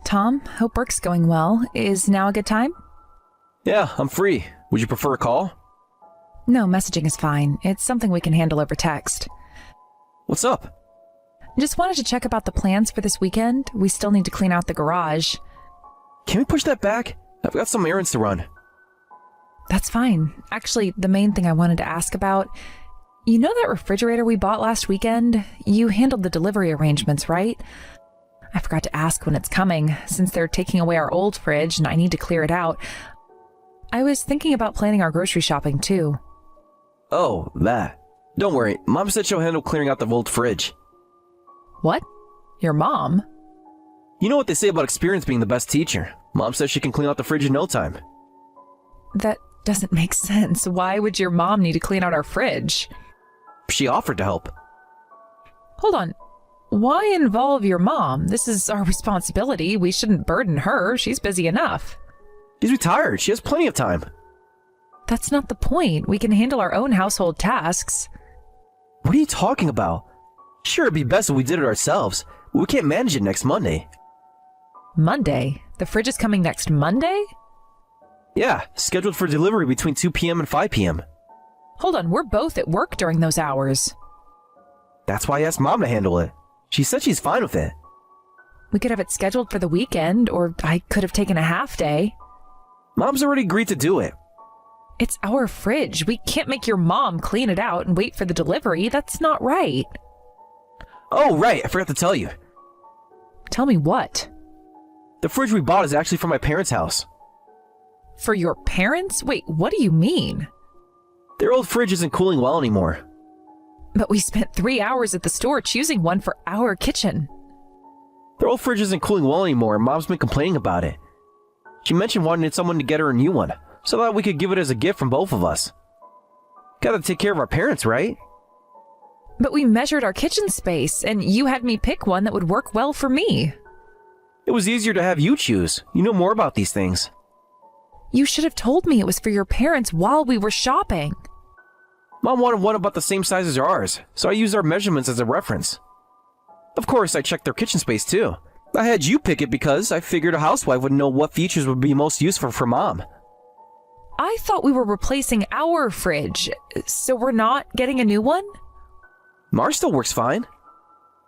Tom, hope work's going well. Is now a good time? Yeah, I'm free. Would you prefer a call? No, messaging is fine. It's something we can handle over text. What's up? Just wanted to check about the plans for this weekend. We still need to clean out the garage. Can we push that back? I've got some errands to run. That's fine. Actually, the main thing I wanted to ask about, you know that refrigerator we bought last weekend? You handled the delivery arrangements, right? I forgot to ask when it's coming, since they're taking away our old fridge and I need to clear it out. I was thinking about planning our grocery shopping too. Oh, that. Don't worry, Mom said she'll handle clearing out the old fridge. What? Your mom? You know what they say about experience being the best teacher. Mom says she can clean out the fridge in no time. That doesn't make sense. Why would your mom need to clean out our fridge? She offered to help. Hold on. Why involve your mom? This is our responsibility. We shouldn't burden her. She's busy enough. She's retired. She has plenty of time. That's not the point. We can handle our own household tasks. What are you talking about? Sure, it'd be best if we did it ourselves, but we can't manage it next Monday. Monday? The fridge is coming next Monday? Yeah, scheduled for delivery between 2 p.m. and 5 p.m. Hold on, we're both at work during those hours. That's why I asked Mom to handle it. She said she's fine with it. We could have it scheduled for the weekend, or I could have taken a half day. Mom's already agreed to do it. It's our fridge. We can't make your mom clean it out and wait for the delivery. That's not right. Oh, right, I forgot to tell you. Tell me what? The fridge we bought is actually from my parents' house. For your parents? Wait, what do you mean? Their old fridge isn't cooling well anymore. But we spent 3 hours at the store choosing one for our kitchen. Their old fridge isn't cooling well anymore, and Mom's been complaining about it. She mentioned wanting someone to get her a new one, so that we could give it as a gift from both of us. Gotta take care of our parents, right? But we measured our kitchen space, and you had me pick one that would work well for me. It was easier to have you choose. You know more about these things. You should have told me it was for your parents while we were shopping. Mom wanted one about the same size as ours, so I used our measurements as a reference. Of course, I checked their kitchen space too. I had you pick it because I figured a housewife would know what features would be most useful for Mom. I thought we were replacing our fridge, so we're not getting a new one? Ours still works fine.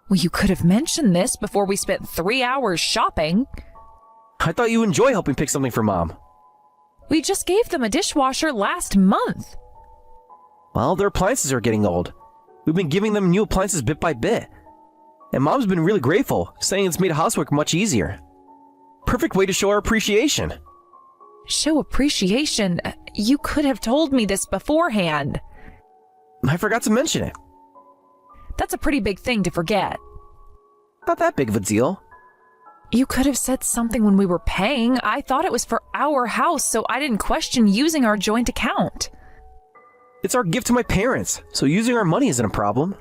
Well, you could have mentioned this before we spent 3 hours shopping. I thought you enjoy helping pick something for Mom. We just gave them a dishwasher last month. Well, their appliances are getting old. We've been giving them new appliances bit by bit. And Mom's been really grateful, saying it's made housework much easier. Perfect way to show our appreciation. Show appreciation? You could have told me this beforehand. I forgot to mention it. That's a pretty big thing to forget. Not that big of a deal. You could have said something when we were paying. I thought it was for our house, so I didn't question using our joint account. It's our gift to my parents, so using our money isn't a problem.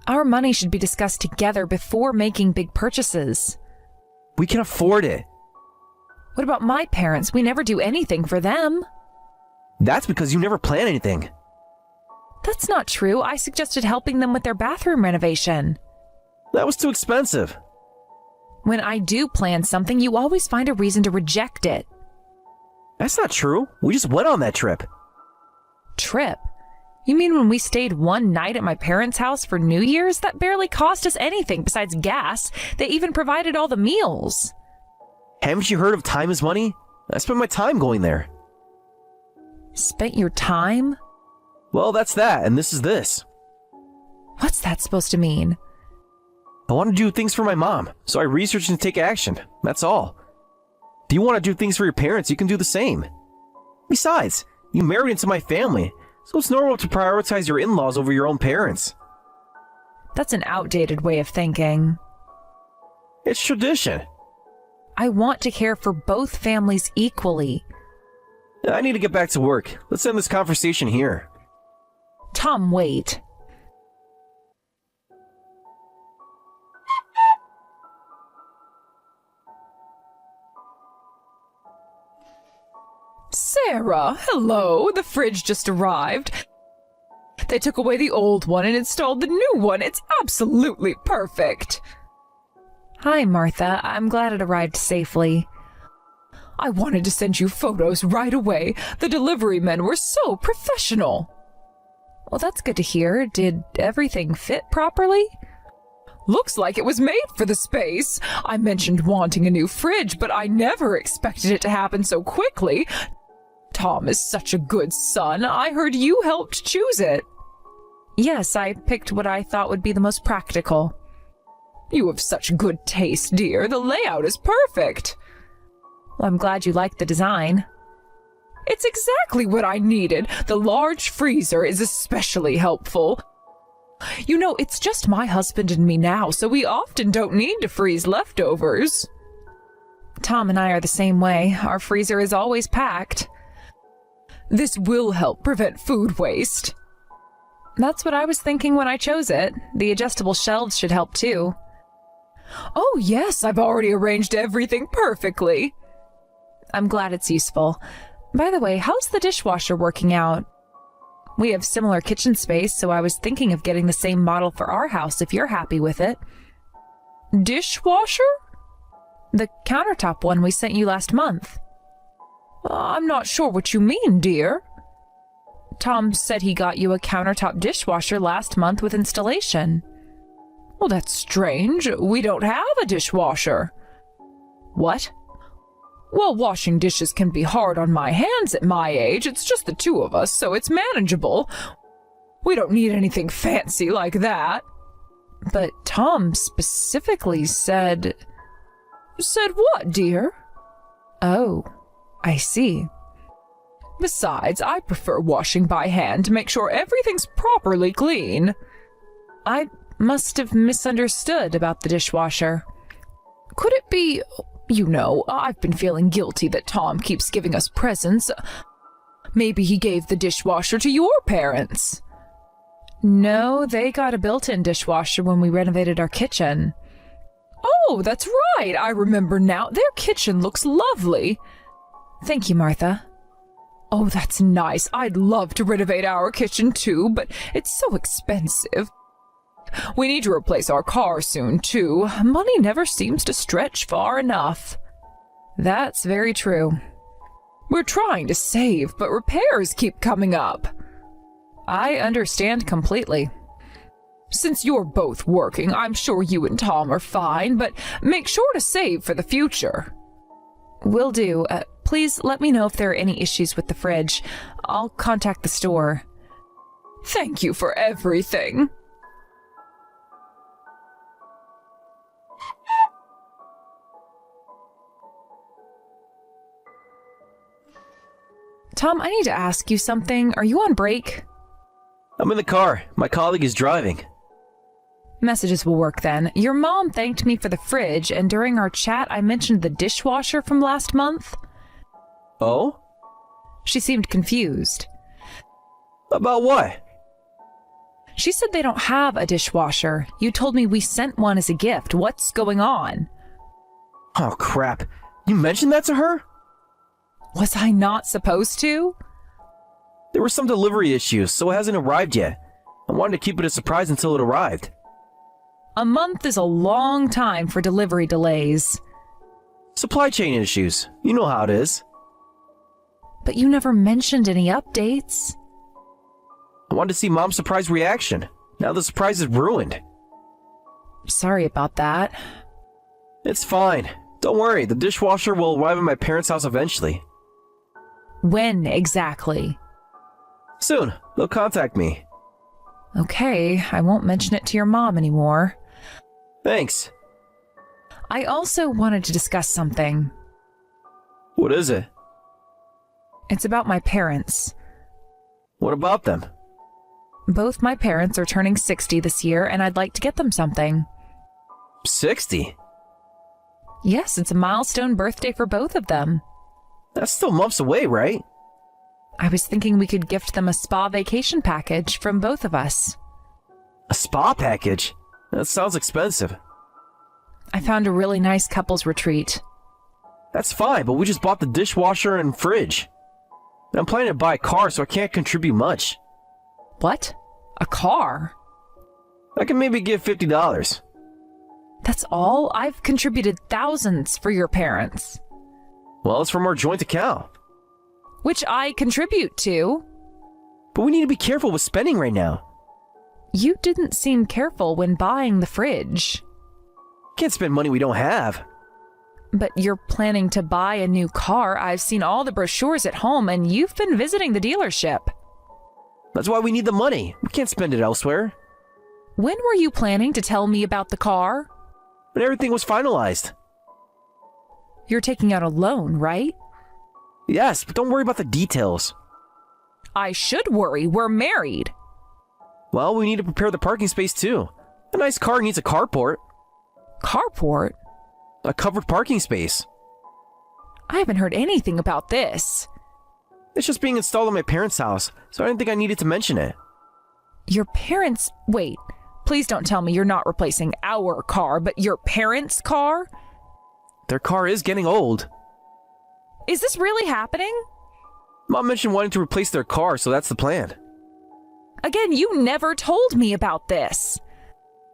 Our money should be discussed together before making big purchases. We can afford it. What about my parents? We never do anything for them. That's because you never plan anything. That's not true. I suggested helping them with their bathroom renovation. That was too expensive. When I do plan something, you always find a reason to reject it. That's not true. We just went on that trip. Trip? You mean when we stayed one night at my parents' house for New Year's? That barely cost us anything besides gas. They even provided all the meals. Haven't you heard of time is money? I spent my time going there. Spent your time? Well, that's that, and this is this. What's that supposed to mean? I want to do things for my mom, so I researched and take action. That's all. If you want to do things for your parents, you can do the same. Besides, you married into my family, so it's normal to prioritize your in-laws over your own parents. That's an outdated way of thinking. It's tradition. I want to care for both families equally. I need to get back to work. Let's end this conversation here. Tom, wait. Sarah, hello. The fridge just arrived. They took away the old one and installed the new one. It's absolutely perfect. Hi, Martha. I'm glad it arrived safely. I wanted to send you photos right away. The delivery men were so professional. Well, that's good to hear. Did everything fit properly? Looks like it was made for the space. I mentioned wanting a new fridge, but I never expected it to happen so quickly. Tom is such a good son. I heard you helped choose it. Yes, I picked what I thought would be the most practical. You have such good taste, dear. The layout is perfect. Well, I'm glad you liked the design. It's exactly what I needed. The large freezer is especially helpful. You know, it's just my husband and me now, so we often don't need to freeze leftovers. Tom and I are the same way. Our freezer is always packed. This will help prevent food waste. That's what I was thinking when I chose it. The adjustable shelves should help too. Oh yes, I've already arranged everything perfectly. I'm glad it's useful. By the way, how's the dishwasher working out? We have similar kitchen space, so I was thinking of getting the same model for our house if you're happy with it. Dishwasher? The countertop one we sent you last month. I'm not sure what you mean, dear. Tom said he got you a countertop dishwasher last month with installation. Well, that's strange. We don't have a dishwasher. What? Well, washing dishes can be hard on my hands at my age. It's just the two of us, so it's manageable. We don't need anything fancy like that. But Tom specifically said... Said what, dear? Oh, I see. Besides, I prefer washing by hand to make sure everything's properly clean. I must have misunderstood about the dishwasher. Could it be... You know, I've been feeling guilty that Tom keeps giving us presents. Maybe he gave the dishwasher to your parents. No, they got a built-in dishwasher when we renovated our kitchen. Oh, that's right. I remember now. Their kitchen looks lovely. Thank you, Martha. Oh, that's nice. I'd love to renovate our kitchen too, but it's so expensive. We need to replace our car soon, too. Money never seems to stretch far enough. That's very true. We're trying to save, but repairs keep coming up. I understand completely. Since you're both working, I'm sure you and Tom are fine, but make sure to save for the future. Will do. Please let me know if there are any issues with the fridge. I'll contact the store. Thank you for everything. Tom, I need to ask you something. Are you on break? I'm in the car. My colleague is driving. Messages will work then. Your mom thanked me for the fridge, and during our chat I mentioned the dishwasher from last month. Oh? She seemed confused. About what? She said they don't have a dishwasher. You told me we sent one as a gift. What's going on? Oh, crap. You mentioned that to her? Was I not supposed to? There were some delivery issues, so it hasn't arrived yet. I wanted to keep it a surprise until it arrived. A month is a long time for delivery delays. Supply chain issues. You know how it is. But you never mentioned any updates. I wanted to see Mom's surprised reaction. Now the surprise is ruined. Sorry about that. It's fine. Don't worry, the dishwasher will arrive at my parents' house eventually. When exactly? Soon. They'll contact me. Okay, I won't mention it to your mom anymore. Thanks. I also wanted to discuss something. What is it? It's about my parents. What about them? Both my parents are turning 60 this year, and I'd like to get them something. 60? Yes, it's a milestone birthday for both of them. That's still months away, right? I was thinking we could gift them a spa vacation package from both of us. A spa package? That sounds expensive. I found a really nice couples retreat. That's fine, but we just bought the dishwasher and fridge. And I'm planning to buy a car, so I can't contribute much. What? A car? I can maybe give $50. That's all? I've contributed thousands for your parents. Well, it's from our joint account. Which I contribute to. But we need to be careful with spending right now. You didn't seem careful when buying the fridge. Can't spend money we don't have. But you're planning to buy a new car. I've seen all the brochures at home, and you've been visiting the dealership. That's why we need the money. We can't spend it elsewhere. When were you planning to tell me about the car? When everything was finalized. You're taking out a loan, right? Yes, but don't worry about the details. I should worry. We're married. Well, we need to prepare the parking space too. A nice car needs a carport. Carport? A covered parking space. I haven't heard anything about this. It's just being installed in my parents' house, so I didn't think I needed to mention it. Your parents... Wait, please don't tell me you're not replacing our car, but your parents' car? Their car is getting old. Is this really happening? Mom mentioned wanting to replace their car, so that's the plan. Again, you never told me about this.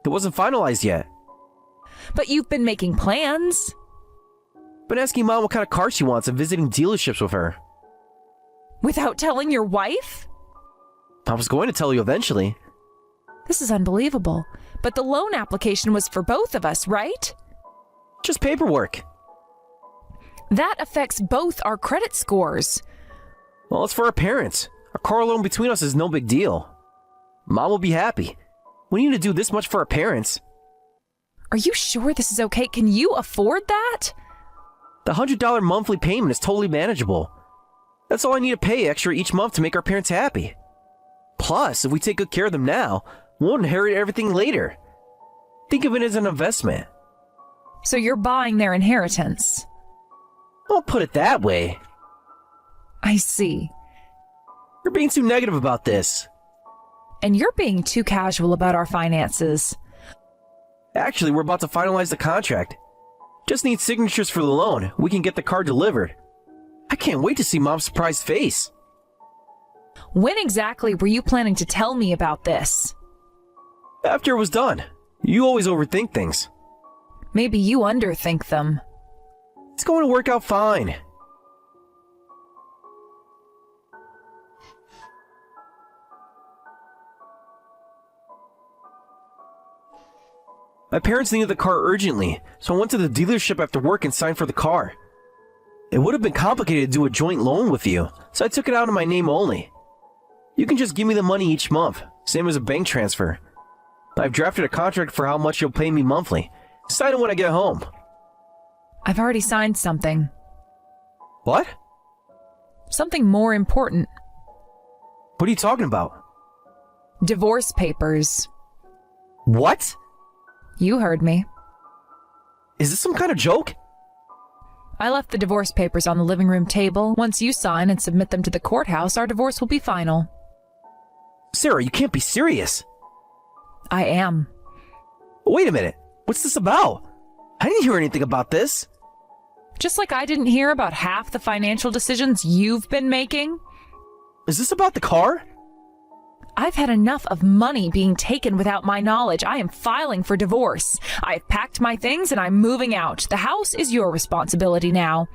It wasn't finalized yet. But you've been making plans. Been asking Mom what kind of car she wants and visiting dealerships with her. Without telling your wife? I was going to tell you eventually. This is unbelievable. But the loan application was for both of us, right? Just paperwork. That affects both our credit scores. Well, it's for our parents. A car loan between us is no big deal. Mom will be happy. We need to do this much for our parents. Are you sure this is okay? Can you afford that? The $100 monthly payment is totally manageable. That's all I need to pay extra each month to make our parents happy. Plus, if we take good care of them now, we'll inherit everything later. Think of it as an investment. So you're buying their inheritance. Don't put it that way. I see. You're being too negative about this. And you're being too casual about our finances. Actually, we're about to finalize the contract. Just need signatures for the loan. We can get the car delivered. I can't wait to see Mom's surprised face. When exactly were you planning to tell me about this? After it was done. You always overthink things. Maybe you underthink them. It's going to work out fine. My parents needed the car urgently, so I went to the dealership after work and signed for the car. It would have been complicated to do a joint loan with you, so I took it out in my name only. You can just give me the money each month, same as a bank transfer. I've drafted a contract for how much you'll pay me monthly. Sign it when I get home. I've already signed something. What? Something more important. What are you talking about? Divorce papers. What? You heard me. Is this some kind of joke? I left the divorce papers on the living room table. Once you sign and submit them to the courthouse, our divorce will be final. Sarah, you can't be serious. I am. Wait a minute. What's this about? I didn't hear anything about this. Just like I didn't hear about half the financial decisions you've been making. Is this about the car? I've had enough of money being taken without my knowledge. I am filing for divorce. I've packed my things and I'm moving out. The house is your responsibility now.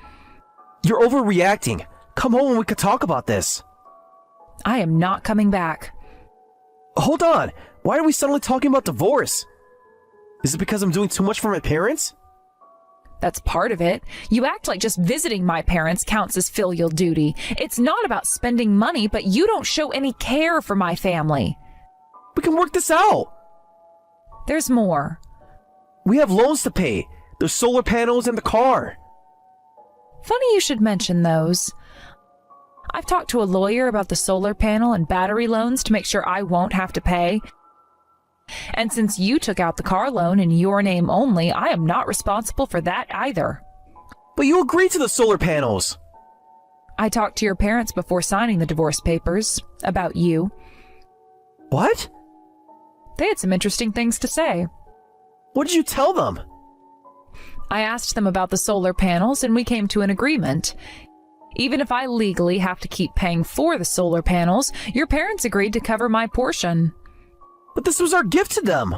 You're overreacting. Come home and we could talk about this. I am not coming back. Hold on. Why are we suddenly talking about divorce? Is it because I'm doing too much for my parents? That's part of it. You act like just visiting my parents counts as filial duty. It's not about spending money, but you don't show any care for my family. We can work this out. There's more. We have loans to pay. The solar panels and the car. Funny you should mention those. I've talked to a lawyer about the solar panel and battery loans to make sure I won't have to pay. And since you took out the car loan in your name only, I am not responsible for that either. But you agreed to the solar panels. I talked to your parents before signing the divorce papers about you. What? They had some interesting things to say. What did you tell them? I asked them about the solar panels and we came to an agreement. Even if I legally have to keep paying for the solar panels, your parents agreed to cover my portion. But this was our gift to them.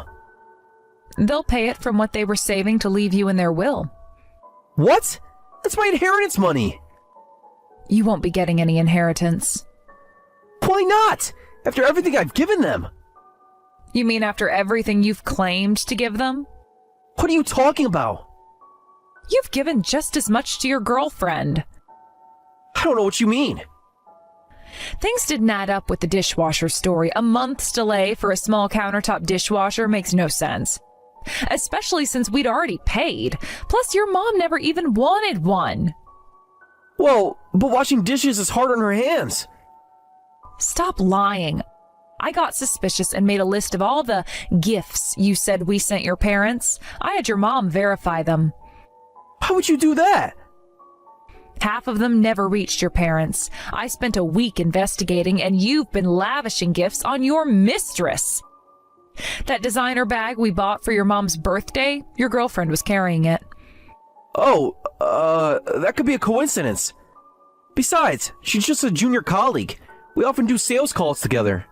They'll pay it from what they were saving to leave you in their will. What? That's my inheritance money. You won't be getting any inheritance. Why not? After everything I've given them. You mean after everything you've claimed to give them? What are you talking about? You've given just as much to your girlfriend. I don't know what you mean. Things didn't add up with the dishwasher story. A month's delay for a small countertop dishwasher makes no sense. Especially since we'd already paid. Plus, your mom never even wanted one. Well, but washing dishes is hard on her hands. Stop lying. I got suspicious and made a list of all the gifts you said we sent your parents. I had your mom verify them. How would you do that? Half of them never reached your parents. I spent a week investigating, and you've been lavishing gifts on your mistress. That designer bag we bought for your mom's birthday, your girlfriend was carrying it. Oh, that could be a coincidence. Besides, she's just a junior colleague. We often do sales calls together.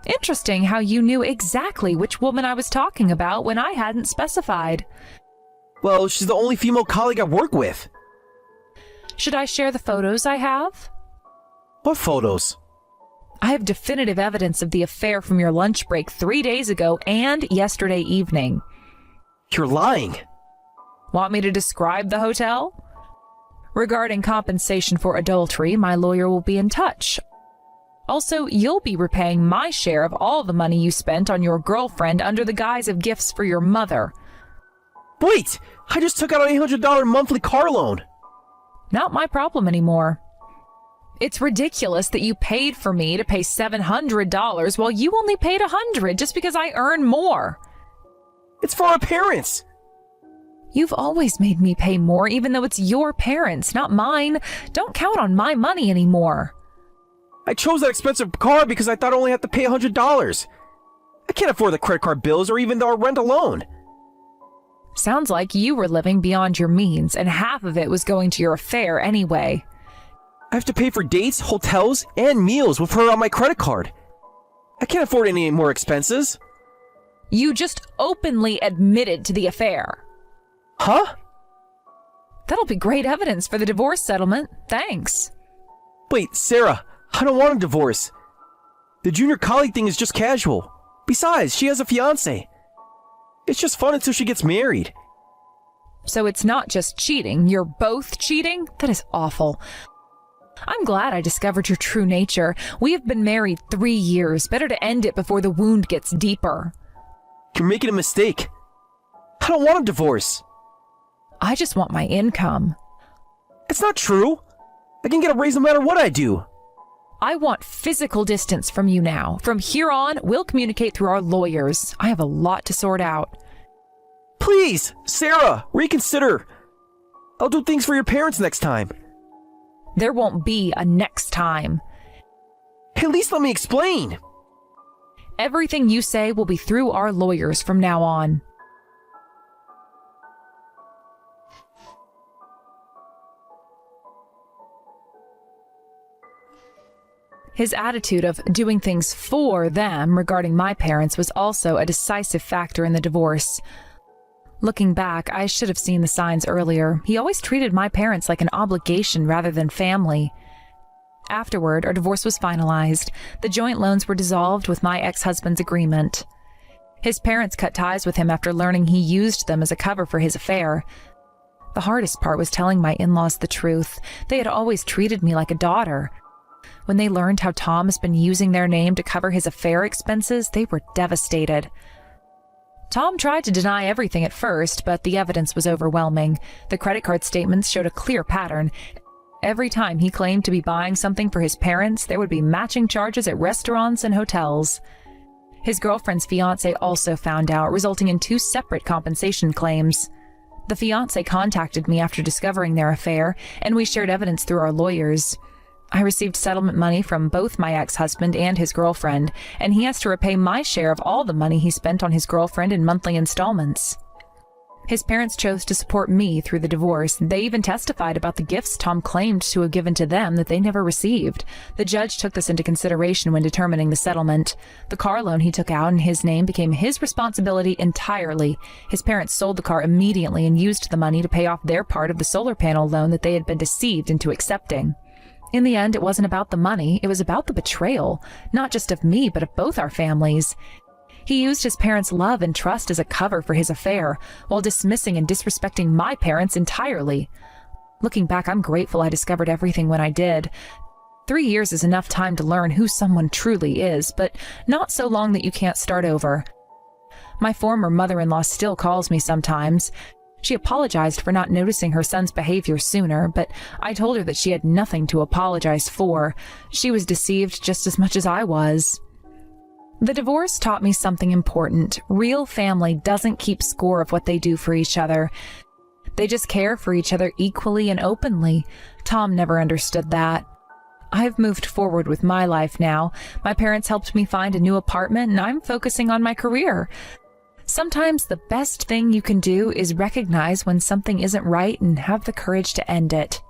Interesting how you knew exactly which woman I was talking about when I hadn't specified. Well, she's the only female colleague I work with. Should I share the photos I have? What photos? I have definitive evidence of the affair from your lunch break 3 days ago and yesterday evening. You're lying. Want me to describe the hotel? Regarding compensation for adultery, my lawyer will be in touch. Also, you'll be repaying my share of all the money you spent on your girlfriend under the guise of gifts for your mother. Wait! I just took out an $800 monthly car loan. Not my problem anymore. It's ridiculous that you paid for me to pay $700 while you only paid $100 just because I earn more. It's for our parents. You've always made me pay more, even though it's your parents, not mine. Don't count on my money anymore. I chose that expensive car because I thought I only had to pay $100. I can't afford the credit card bills or even our rent alone. Sounds like you were living beyond your means, and half of it was going to your affair anyway. I have to pay for dates, hotels, and meals with her on my credit card. I can't afford any more expenses. You just openly admitted to the affair. Huh? That'll be great evidence for the divorce settlement. Thanks. Wait, Sarah, I don't want a divorce. The junior colleague thing is just casual. Besides, she has a fiancé. It's just fun until she gets married. So it's not just cheating, you're both cheating? That is awful. I'm glad I discovered your true nature. We have been married 3 years. Better to end it before the wound gets deeper. You're making a mistake. I don't want a divorce. I just want my income. It's not true. I can get a raise no matter what I do. I want physical distance from you now. From here on, we'll communicate through our lawyers. I have a lot to sort out. Please, Sarah, reconsider. I'll do things for your parents next time. There won't be a next time. At least let me explain. Everything you say will be through our lawyers from now on. His attitude of doing things for them regarding my parents was also a decisive factor in the divorce. Looking back, I should have seen the signs earlier. He always treated my parents like an obligation rather than family. Afterward, our divorce was finalized. The joint loans were dissolved with my ex-husband's agreement. His parents cut ties with him after learning he used them as a cover for his affair. The hardest part was telling my in-laws the truth. They had always treated me like a daughter. When they learned how Tom has been using their name to cover his affair expenses, they were devastated. Tom tried to deny everything at first, but the evidence was overwhelming. The credit card statements showed a clear pattern. Every time he claimed to be buying something for his parents, there would be matching charges at restaurants and hotels. His girlfriend's fiancé also found out, resulting in 2 separate compensation claims. The fiancé contacted me after discovering their affair, and we shared evidence through our lawyers. I received settlement money from both my ex-husband and his girlfriend, and he has to repay my share of all the money he spent on his girlfriend in monthly installments. His parents chose to support me through the divorce. They even testified about the gifts Tom claimed to have given to them that they never received. The judge took this into consideration when determining the settlement. The car loan he took out in his name became his responsibility entirely. His parents sold the car immediately and used the money to pay off their part of the solar panel loan that they had been deceived into accepting. In the end, it wasn't about the money, it was about the betrayal, not just of me, but of both our families. He used his parents' love and trust as a cover for his affair, while dismissing and disrespecting my parents entirely. Looking back, I'm grateful I discovered everything when I did. 3 years is enough time to learn who someone truly is, but not so long that you can't start over. My former mother-in-law still calls me sometimes. She apologized for not noticing her son's behavior sooner, but I told her that she had nothing to apologize for. She was deceived just as much as I was. The divorce taught me something important. Real family doesn't keep score of what they do for each other. They just care for each other equally and openly. Tom never understood that. I've moved forward with my life now. My parents helped me find a new apartment, and I'm focusing on my career. Sometimes the best thing you can do is recognize when something isn't right and have the courage to end it.